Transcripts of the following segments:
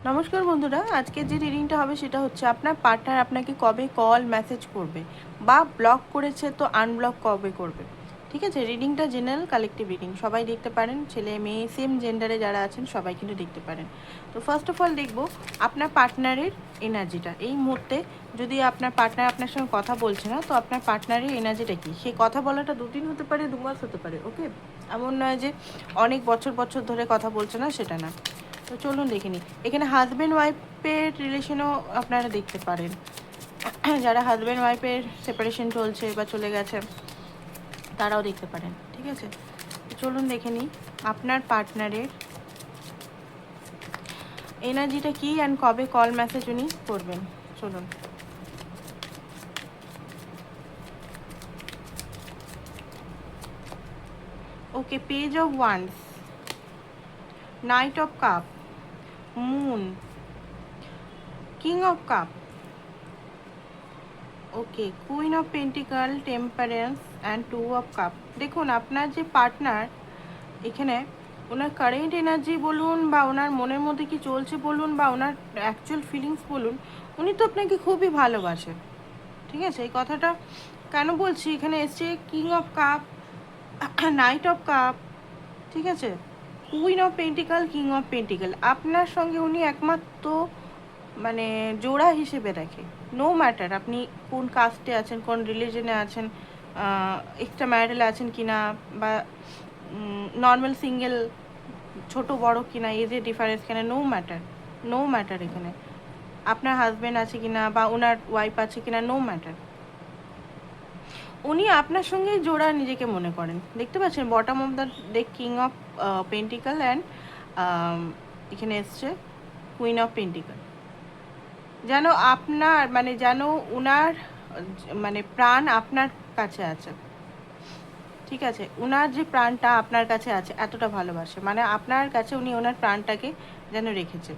নমস্কার বন্ধুরা, আজকে যে রিডিংটা হবে সেটা হচ্ছে আপনার পার্টনার আপনাকে কবে কল মেসেজ করবে বা ব্লক করেছে তো আনব্লক কবে করবে। ঠিক আছে, রিডিংটা জেনারেল কালেকটিভ রিডিং, সবাই দেখতে পারেন, ছেলে মেয়ে সেম জেন্ডারে যারা আছেন সবাই কিন্তু দেখতে পারেন। তো ফার্স্ট অফ অল দেখব আপনার পার্টনারের এনার্জিটা এই মুহূর্তে। যদি আপনার পার্টনার আপনার সঙ্গে কথা বলছে না, তো আপনার পার্টনারের এনার্জিটা কী, সেই কথা বলাটা 2 দিন হতে পারে, 2 মাস হতে পারে। ওকে, এমন নয় যে অনেক বছর বছর ধরে কথা বলছে না, সেটা না। তো চলুন দেখে নিই। এখানে হাজব্যান্ড ওয়াইফের রিলেশনও আপনারা দেখতে পারেন। যারা হাজব্যান্ড ওয়াইফের সেপারেশন চলছে বা চলে গেছে তারাও দেখতে পারেন। ঠিক আছে, তো চলুন দেখে নিই আপনার পার্টনারের এনার্জিটা কী অ্যান্ড কবে কল মেসেজ উনি করবেন। চলুন। Okay, page of wands, knight of cup, moon, king of cup, okay, queen of pentacle, temperance and 2 of cup. দেখুন আপনার যে পার্টনার এখানে, ওনার কারেন্ট এনার্জি বলুন বা ওনার মনের মধ্যে কি চলছে বলুন বা ওনার অ্যাকচুয়াল ফিলিংস বলুন, উনি তো আপনাকে খুবই ভালোবাসেন। ঠিক আছে, এই কথাটা কেন বলছি, এখানে এসছে king of cup, night of cup, ঠিক আছে, queen of পেন্টিকাল, king of pentacle. আপনার সঙ্গে উনি একমাত্র মানে জোড়া হিসেবে দেখে। নো ম্যাটার আপনি কোন কাস্টে আছেন, কোন রিলিজনে আছেন, এক্সট্রা ম্যারিটাল আছেন কি না, বা নর্মাল সিঙ্গেল, ছোট বড় কিনা, এজের ডিফারেন্স কিনা, নো ম্যাটার, নো ম্যাটার। এখানে আপনার হাজব্যান্ড আছে কিনা বা ওনার ওয়াইফ আছে কিনা, নো ম্যাটার, উনি আপনার সঙ্গে জোড়া নিজেকে মনে করেন। দেখতে পাচ্ছেন bottom of the deck, king of pentacle and এখানে এসছে কুইন অফ পেন্টিকাল। যেন আপনার মানে যেন উনার মানে প্রাণ আপনার কাছে আছে। ঠিক আছে, উনার যে প্রাণটা আপনার কাছে আছে, এতটা ভালোবাসে, মানে আপনার কাছে উনি ওনার প্রাণটাকে যেন রেখেছে।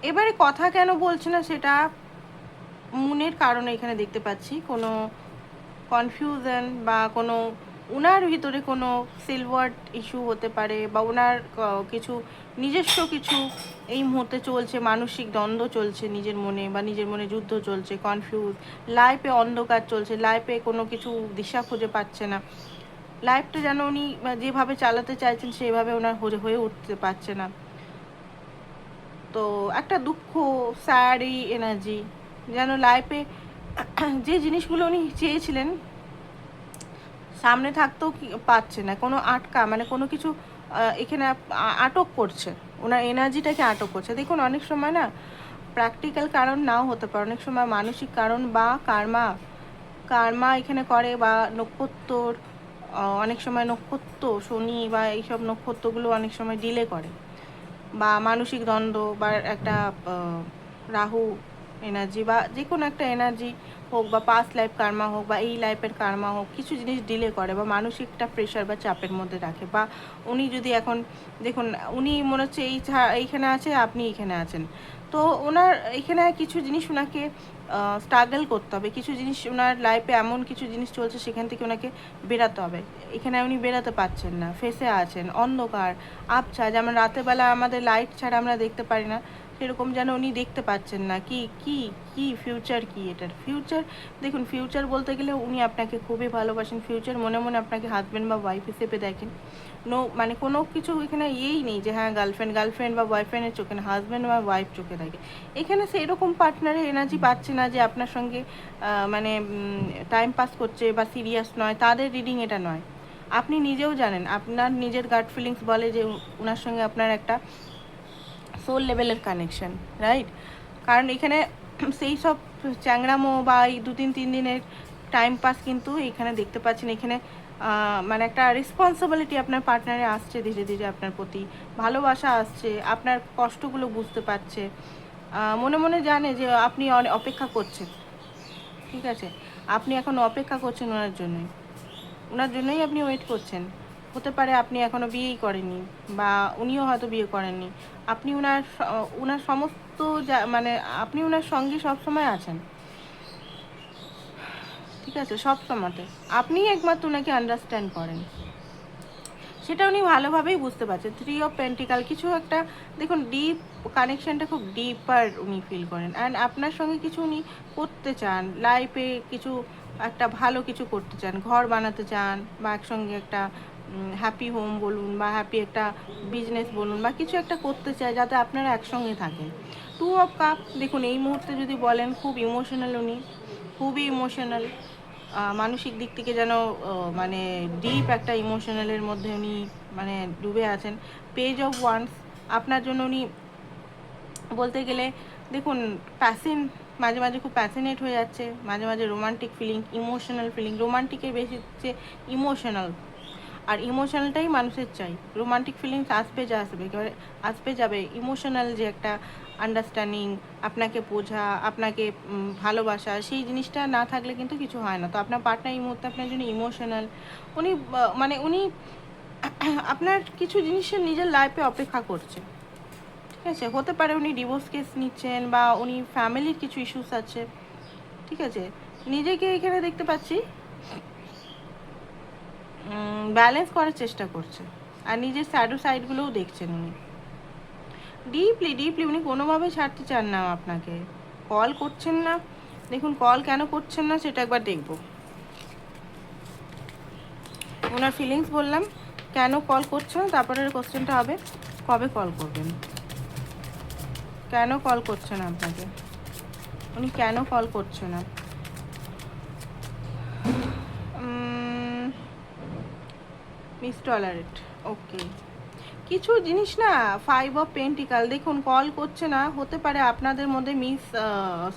এবারে কথা কেন বলছে না সেটা মনের কারণে এখানে দেখতে পাচ্ছি, কোনো কনফিউশন বা কোনো ওনার ভিতরে কোনো সিলভার ইস্যু হতে পারে, বা ওনার কিছু নিজস্ব কিছু এই মুহূর্তে চলছে, মানসিক দ্বন্দ্ব চলছে নিজের মনে, বা নিজের মনে যুদ্ধ চলছে, কনফিউজ, লাইফে অন্ধকার চলছে, লাইফে কোনো কিছু দিশা খুঁজে পাচ্ছে না, লাইফটা যেন উনি যেভাবে চালাতে চাইছেন সেভাবে ওনার হয়ে উঠতে পারছে না। তো একটা দুঃখ, স্যাড এই এনার্জি, যেন লাইফে যে জিনিসগুলো উনি চেয়েছিলেন সামনে থাকতেও পাচ্ছে না, কোনো আটকা মানে কোনো কিছু এখানে আটক করছে, ওনার এনার্জিটাকে আটক করছে। দেখুন অনেক সময় না প্র্যাকটিক্যাল কারণ নাও হতে পারে, অনেক সময় মানসিক কারণ বা কার্মা, কার্মা এখানে করে, বা নক্ষত্রর অনেক সময় নক্ষত্র শনি বা এইসব নক্ষত্রগুলো অনেক সময় ডিলে করে, বা মানসিক দ্বন্দ্ব বা একটা রাহু এনার্জি বা যে কোনো একটা এনার্জি হোক, বা পাস্ট লাইফ কার্মা হোক, বা এই লাইফের কার্মা হোক, কিছু জিনিস ডিলে করে বা মানসিক একটা প্রেশার বা চাপের মধ্যে রাখে। বা উনি যদি এখন দেখুন, উনি মনে হচ্ছে এইখানে আছে, আপনি এইখানে আছেন, তো ওনার এখানে কিছু জিনিস ওনাকে স্ট্রাগল করতে হবে, কিছু জিনিস ওনার লাইফে এমন কিছু জিনিস চলছে সেখান থেকে ওনাকে বেরাতে হবে। এখানে উনি বেরাতে পারছেন না, ফেসে আছেন, অন্ধকার আবছা, যেমন রাতের বেলা আমাদের লাইট ছাড়া আমরা দেখতে পারি না, সেরকম যেন উনি দেখতে পাচ্ছেন না কি কি কি ফিউচার কি এটার ফিউচার। দেখুন ফিউচার বলতে গেলে উনি আপনাকে খুবই ভালোবাসেন, ফিউচার মনে মনে আপনাকে হাজব্যান্ড বা ওয়াইফ হিসেবে দেখেন। নো মানে কোনো কিছু এখানে ইয়েই নেই যে হ্যাঁ গার্লফ্রেন্ড বা বয়ফ্রেন্ডের চোখে না, হাজব্যান্ড বা ওয়াইফ চোখে থাকে। এখানে সেই রকম পার্টনারের এনার্জি পাচ্ছে না যে আপনার সঙ্গে মানে টাইম পাস করছে বা সিরিয়াস নয়, তাদের রিডিং এটা নয়। আপনি নিজেও জানেন, আপনার নিজের গাট ফিলিংস বলে যে ওনার সঙ্গে আপনার একটা সোল লেভেলের কানেকশন, রাইট? কারণ এখানে সেই সব চ্যাংড়ামো বা এই 2-3 দিনের টাইম পাস কিন্তু এখানে দেখতে পাচ্ছেন। এখানে মানে একটা রেসপন্সিবিলিটি আপনার পার্টনারে আসছে ধীরে ধীরে, আপনার প্রতি ভালোবাসা আসছে, আপনার কষ্টগুলো বুঝতে পারছে, মনে মনে জানে যে আপনি অপেক্ষা করছেন। ঠিক আছে, আপনি এখন অপেক্ষা করছেন ওনার জন্যই আপনি ওয়েট করছেন। হতে পারে আপনি এখনও বিয়েই করেননি, বা উনিও হয়তো বিয়ে করেননি, আপনি ওনার সমস্ত মানে আপনি ওনার সঙ্গে সবসময় আছেন। ঠিক আছে, সব সময়তে আপনিই একমাত্র ওনাকে আন্ডারস্ট্যান্ড করেন। সেটা উনি ভালোভাবেই বুঝতে পারছেন। 3 অফ পেন্টিকাল কিছু একটা, দেখুন ডিপ কানেকশনটা খুব ডিপার উনি ফিল করেন, অ্যান্ড আপনার সঙ্গে কিছু উনি করতে চান, লাইফে কিছু একটা ভালো কিছু করতে চান, ঘর বানাতে চান, বা একসঙ্গে একটা হ্যাপি হোম বলুন, বা হ্যাপি একটা বিজনেস বলুন, বা কিছু একটা করতে চায় যাতে আপনারা একসঙ্গে থাকেন। 2 অফ কাপ, দেখুন এই মুহূর্তে যদি বলেন খুব ইমোশনাল উনি, খুবই ইমোশনাল, মানসিক দিক থেকে যেন মানে ডিপ একটা ইমোশনালের মধ্যে উনি মানে ডুবে আছেন। পেজ অফ ওয়ান্স, আপনার জন্য উনি বলতে গেলে দেখুন প্যাশন, মাঝে মাঝে খুব প্যাশনেট হয়ে যাচ্ছে, মাঝে মাঝে রোমান্টিক ফিলিং, ইমোশনাল ফিলিং, রোমান্টিকের বেশি হচ্ছে ইমোশনাল, আর ইমোশনালটাই মানুষের চাই। রোমান্টিক ফিলিংস আসবে একেবারে আসবে যাবে, ইমোশনাল যে একটা আন্ডারস্ট্যান্ডিং, আপনাকে বোঝা, আপনাকে ভালোবাসা, সেই জিনিসটা না থাকলে কিন্তু কিছু হয় না। তো আপনার পার্টনার এই মুহূর্তে আপনার জন্য ইমোশনাল, উনি মানে উনি আপনার কিছু জিনিসের নিজের লাইফে অপেক্ষা করছে, ঠিক আছে? হতে পারে উনি ডিভোর্স কেস নিচ্ছেন, বা উনি ফ্যামিলির কিছু ইস্যুস আছে, ঠিক আছে? নিজেকে এখানে দেখতে পাচ্ছি ব্যালেন্স করার চেষ্টা করছে, আর নিজের স্যাডো সাইডগুলোও দেখছেন উনি ডিপলি ডিপলি। উনি কোনোভাবেই ছাড়তে চান না আপনাকে, কল করছেন না। দেখুন কল কেন করছেন না সেটা একবার দেখব। ওনার ফিলিংস বললাম, কেন কল করছেন না, তারপরে কোশ্চেনটা হবে কবে কল করবেন, কেন কল করছেন আপনাকে, উনি কেন কল করছে না। মিস টলারেট, ওকে। কিছু জিনিস না, 5 অফ পেন্টিকাল, দেখুন কল করছে না, হতে পারে আপনাদের মধ্যে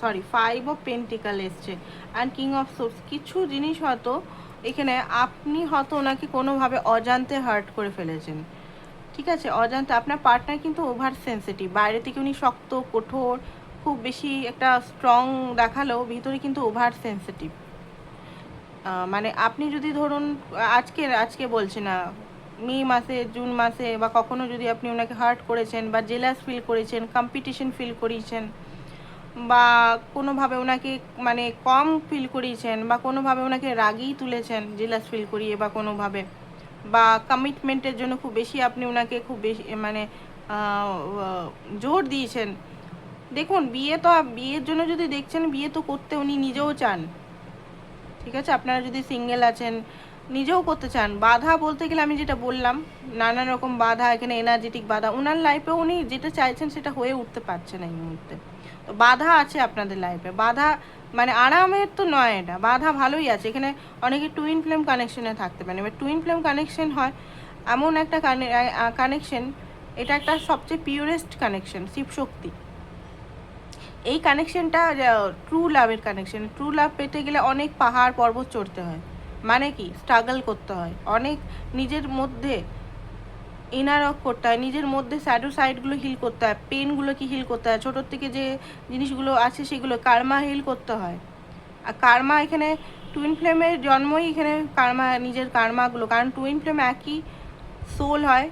সরি 5 অফ পেন্টিকাল এসছে অ্যান্ড কিং অফ সোর্স। কিছু জিনিস হয়তো এখানে আপনি হয়তো ওনাকে কোনোভাবে অজান্তে হার্ট করে ফেলেছেন, ঠিক আছে? অজান্তে। আপনার পার্টনার কিন্তু ওভার সেন্সিটিভ, বাইরে থেকে উনি শক্ত কঠোর খুব বেশি একটা স্ট্রং দেখালেও ভিতরে কিন্তু ওভার সেন্সিটিভ। মানে আপনি যদি ধরুন আজকে আজকে বলছি না, মে মাসে, জুন মাসে, বা কখনো যদি আপনি ওনাকে হার্ট করেছেন, বা জেলাস ফিল করেছেন, কম্পিটিশন ফিল করিয়েছেন, বা কোনোভাবে ওনাকে মানে কম ফিল করিয়েছেন, বা কোনোভাবে ওনাকে রাগিয়ে তুলেছেন জেলাস ফিল করিয়ে, বা কোনোভাবে, বা কমিটমেন্টের জন্য খুব বেশি আপনি ওনাকে খুব বেশি মানে জোর দিয়েছেন। দেখুন বিয়ের জন্য যদি দেখছেন, বিয়ে তো করতে উনি নিজেও চান, ঠিক আছে? আপনারা যদি সিঙ্গেল আছেন, নিজেও করতে চান। বাধা বলতে গেলে আমি যেটা বললাম, নানান রকম বাধা, এখানে এনার্জেটিক বাধা, ওনার লাইফে উনি যেটা চাইছেন সেটা হয়ে উঠতে পারছে না এই মুহূর্তে। তো বাধা আছে আপনাদের লাইফে, বাধা মানে আরামের তো নয়, এটা বাধা ভালোই আছে। এখানে অনেকে টুইন ফ্লেম কানেকশনে থাকতে পারে, এবার টুইন ফ্লেম কানেকশন হয় এমন একটা কানেকশন, এটা একটা সবচেয়ে পিওরেস্ট কানেকশন, শিবশক্তি। এই কানেকশনটা ট্রু লাভের কানেকশন। ট্রু লাভ পেতে গেলে অনেক পাহাড় পর্বত চড়তে হয়, মানে কি স্ট্রাগল করতে হয়, অনেক নিজের মধ্যে ইনার ওয়ার্ক করতে হয়, নিজের মধ্যে স্যাডো সাইডগুলো হিল করতে হয়, পেনগুলোকে হিল করতে হয়, ছোটোর থেকে যে জিনিসগুলো আছে সেগুলো কার্মা হিল করতে হয়। আর কার্মা এখানে টুইন ফ্লেমের জন্মই এখানে কার্মা, নিজের কার্মাগুলো, কারণ টুইন ফ্লেম একই সোল হয়,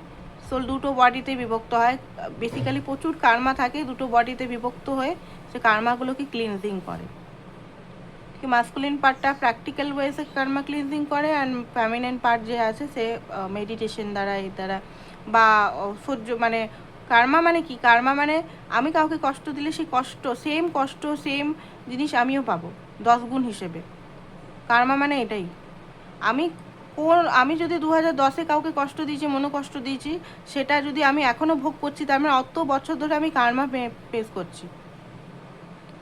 সোল দুটো বডিতে বিভক্ত হয়, বেসিক্যালি প্রচুর কার্মা থাকে দুটো বডিতে বিভক্ত হয়ে, সে কার্মাগুলোকে ক্লিনজিং করে। ঠিক মাস্কুলিন পার্টটা প্র্যাকটিক্যাল ওয়েসে কার্মা ক্লিনজিং করে, অ্যান্ড ফ্যামিনাইন পার্ট যে আছে সে মেডিটেশন দ্বারা এই দ্বারা, বা সহ্য মানে কার্মা মানে কি, কার্মা মানে আমি কাউকে কষ্ট দিলে সেই কষ্ট সেম জিনিস আমিও পাবো 10 গুণ হিসেবে। কার্মা মানে এটাই। আমি আমি যদি 2010-এ কাউকে কষ্ট দিয়েছি, মনোকষ্ট দিয়েছি, সেটা যদি আমি এখনও ভোগ করছি, তার মানে অত বছর ধরে আমি কার্মা ফেস করছি,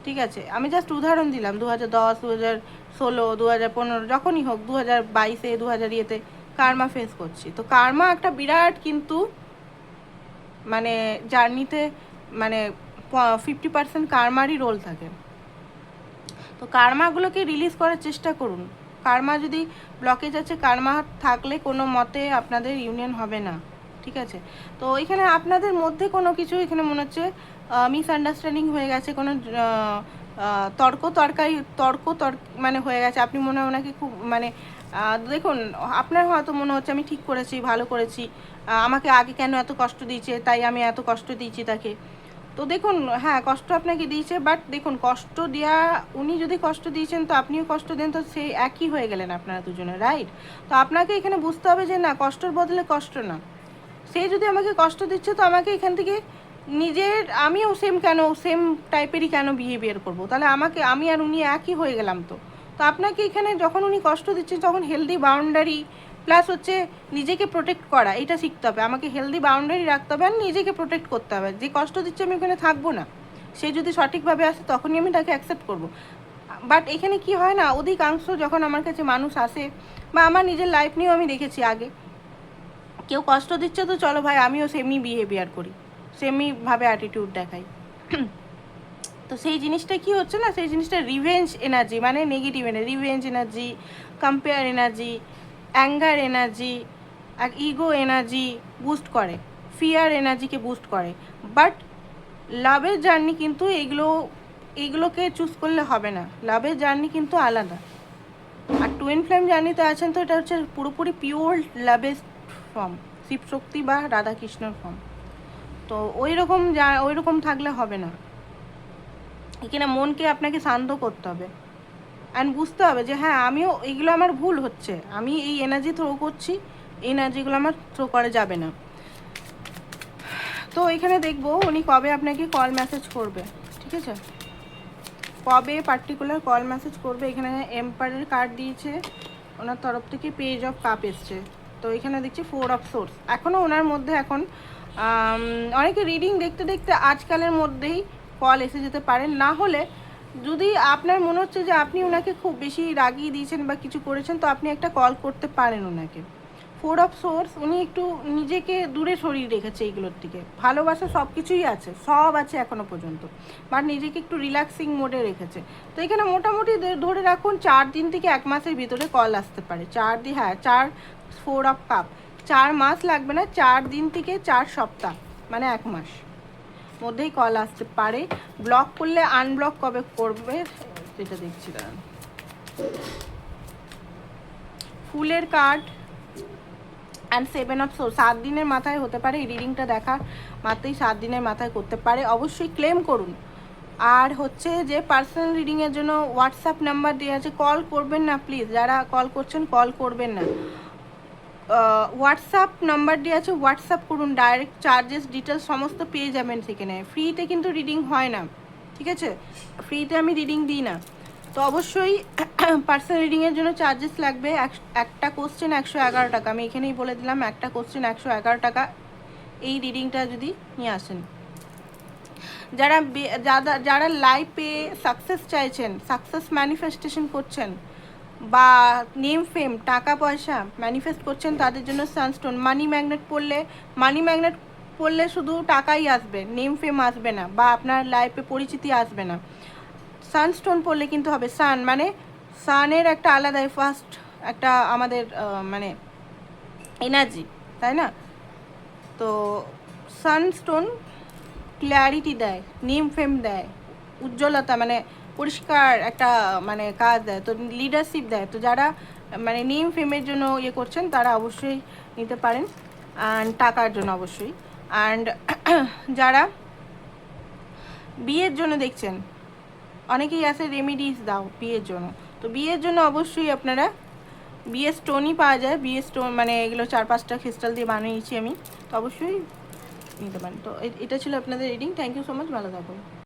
ঠিক আছে? আমি জাস্ট উদাহরণ দিলাম, 2010, 2016, 2015, যখনই হোক, 2022-এ, 2000-এতে কার্মা ফেস করছি। তো কার্মা একটা বিরাট কিন্তু মানে জার্নিতে মানে 50% কার্মারই রোল থাকে। তো কার্মাগুলোকে রিলিজ করার চেষ্টা করুন। কার্মা যদি ব্লকেজ আছে, কার্মা থাকলে কোনো মতে আপনাদের ইউনিয়ন হবে না, ঠিক আছে? তো এখানে আপনাদের মধ্যে কোনো কিছু এখানে মনে হচ্ছে মিসআন্ডারস্ট্যান্ডিং হয়ে গেছে, কোনো তর্ক মানে হয়ে গেছে। আপনি মনে হয় ওনাকে খুব মানে দেখুন, আপনার হয়তো মনে হচ্ছে আমি ঠিক করেছি, ভালো করেছি, আমাকে আগে কেন এত কষ্ট দিয়েছে, তাই আমি এত কষ্ট দিয়েছি তাকে। তো দেখুন, হ্যাঁ কষ্ট আপনাকে দিয়েছে, বাট দেখুন কষ্ট দেওয়া, উনি যদি কষ্ট দিয়েছেন তো আপনিও কষ্ট দেন, তো সেই একই হয়ে গেলেন আপনারা দুজনে, রাইট? তো আপনাকে এখানে বুঝতে হবে যে না, কষ্টর বদলে কষ্ট না। সে যদি আমাকে কষ্ট দিচ্ছে তো আমাকে এখান থেকে নিজের, আমিও সেম টাইপেরই কেন বিহেভিয়ার করব? তাহলে আমি আর উনি একই হয়ে গেলাম। তো তো আপনাকে এখানে যখন উনি কষ্ট দিচ্ছেন তখন হেলদি বাউন্ডারি প্লাস হচ্ছে নিজেকে প্রোটেক্ট করা, এটা শিখতে হবে। আমাকে হেলদি বাউন্ডারি রাখতে হবে আর নিজেকে প্রোটেক্ট করতে হবে। যে কষ্ট দিচ্ছে আমি ওখানে থাকবো না, সে যদি সঠিকভাবে আসে তখনই আমি তাকে অ্যাকসেপ্ট করবো। বাট এখানে কি হয় না, অধিকাংশ যখন আমার কাছে মানুষ আসে, বা আমার নিজের লাইফ নিয়েও আমি দেখেছি আগে, কেউ কষ্ট দিচ্ছে তো চলো ভাই আমিও সেমই বিহেভিয়ার করি, সেমইভাবে অ্যাটিটিউড দেখাই। তো সেই জিনিসটা কি হচ্ছে না, সেই জিনিসটা রিভেঞ্জ এনার্জি, মানে negative energy, revenge energy, compare energy, anger energy, ego energy boost করে, ফিয়ার এনার্জিকে বুস্ট করে। বাট লাভের জার্নি কিন্তু এইগুলোকে চুজ করলে হবে না। লাভের জার্নি কিন্তু আলাদা। আর টুইন ফ্লেম জার্নিতে আছেন তো এটা হচ্ছে পুরোপুরি পিওর লাভের ফর্ম, শিবশক্তি বা রাধাকৃষ্ণর ফর্ম। তো ওই রকম থাকলে হবে না। এখানে মনকে আপনাকে শান্ত করতে হবে অ্যান্ড বুঝতে হবে যে হ্যাঁ আমিও এইগুলো আমার ভুল হচ্ছে, আমি এই এনার্জি থ্রো করছি, এই এনার্জিগুলো আমার থ্রো করা যাবে না। তো এখানে দেখবো উনি কবে আপনাকে কল মেসেজ করবে, ঠিক আছে? কবে পার্টিকুলার কল মেসেজ করবে। এখানে এম্পায়ারের কার্ড দিয়েছে, ওনার তরফ থেকে পেজ অফ কাপ এসছে। তো এখানে দেখছি 4 অফ সোর্স। এখনও ওনার মধ্যে এখন অনেকে রিডিং দেখতে দেখতে আজকালের মধ্যেই কল এসে যেতে পারেন। না হলে যদি আপনার মনে হচ্ছে যে আপনি ওনাকে খুব বেশি রাগিয়ে দিয়েছেন বা কিছু করেছেন, তো আপনি একটা কল করতে পারেন ওনাকে। 4 অফ সোর্স, উনি একটু নিজেকে দূরে সরিয়ে রেখেছে এইগুলোর থেকে। ভালোবাসা সব কিছুই আছে, সব আছে এখনও পর্যন্ত, বাট নিজেকে একটু রিল্যাক্সিং মোডে রেখেছে। তো এখানে মোটামুটি ধরে রাখুন 4 দিন থেকে 1 মাসের ভিতরে কল আসতে পারে। 4 দিন, হ্যাঁ 4 অফ কাপ, 4 মাস লাগবে না, 4 দিন থেকে 4 সপ্তাহ, মানে 1 মাস মধ্যেই কল আসতে পারে। ব্লক করলে আনব্লক কবে করবে সেটা দেখছি দাঁড়ান। ফুলের কার্ড অ্যান্ড 7 অফ সোর্স, 7 দিনের মাথায় হতে পারে। এই রিডিংটা দেখার মাত্রই 7 দিনের মাথায় করতে পারে। অবশ্যই ক্লেম করুন। আর হচ্ছে যে পার্সোনাল রিডিংয়ের জন্য হোয়াটসঅ্যাপ নাম্বার দেওয়া আছে, কল করবেন না প্লিজ, যারা কল করছেন কল করবেন না। হোয়াটসঅ্যাপ নাম্বার দেওয়া আছে, হোয়াটসঅ্যাপ করুন, ডাইরেক্ট চার্জেস ডিটেলস সমস্ত পেয়ে যাবেন সেখানে। ফ্রিতে কিন্তু রিডিং হয় না, ঠিক আছে? ফ্রিতে আমি রিডিং দিই না। তো অবশ্যই পার্সোনাল রিডিংয়ের জন্য চার্জেস লাগবে। একটা কোশ্চেন 111 টাকা, আমি এখানেই বলে দিলাম, একটা কোশ্চেন 111 টাকা এই রিডিংটা যদি নিয়ে আসেন। যারা লাইফে সাকসেস চাইছেন, সাকসেস ম্যানিফেস্টেশন করছেন, বা নেম ফেম টাকা পয়সা ম্যানিফেস্ট করছেন, তাদের জন্য সানস্টোন। মানি ম্যাগনেট পড়লে শুধু টাকাই আসবে, নেম ফেম আসবে না, বা আপনার লাইফে পরিচিতি আসবে না। সানস্টোন পড়লে কিন্তু হবে, সান মানে সানের একটা আলাদাই ফার্স্ট একটা আমাদের মানে এনার্জি, তাই না? তো সানস্টোন ক্ল্যারিটি দেয়, নেম ফেম দেয়, উজ্জ্বলতা মানে পরিষ্কার একটা মানে কাজ দেয়, তো লিডারশিপ দেয়। তো যারা মানে নেম ফেমের জন্য ইয়ে করছেন তারা অবশ্যই নিতে পারেন, অ্যান্ড টাকার জন্য অবশ্যই। অ্যান্ড যারা বিয়ের জন্য দেখছেন, অনেকেই আছে রেমিডিস দাও বিয়ের জন্য, তো বিয়ের জন্য অবশ্যই আপনারা বিয়ের স্টোনই পাওয়া যায়, বিয়ের স্টোন মানে এগুলো 4-5টা ক্রিস্টাল দিয়ে বানিয়েছি আমি, তো অবশ্যই নিতে পারেন। তো এটা ছিল আপনাদের reading. Thank you so much, ভালো থাকুন।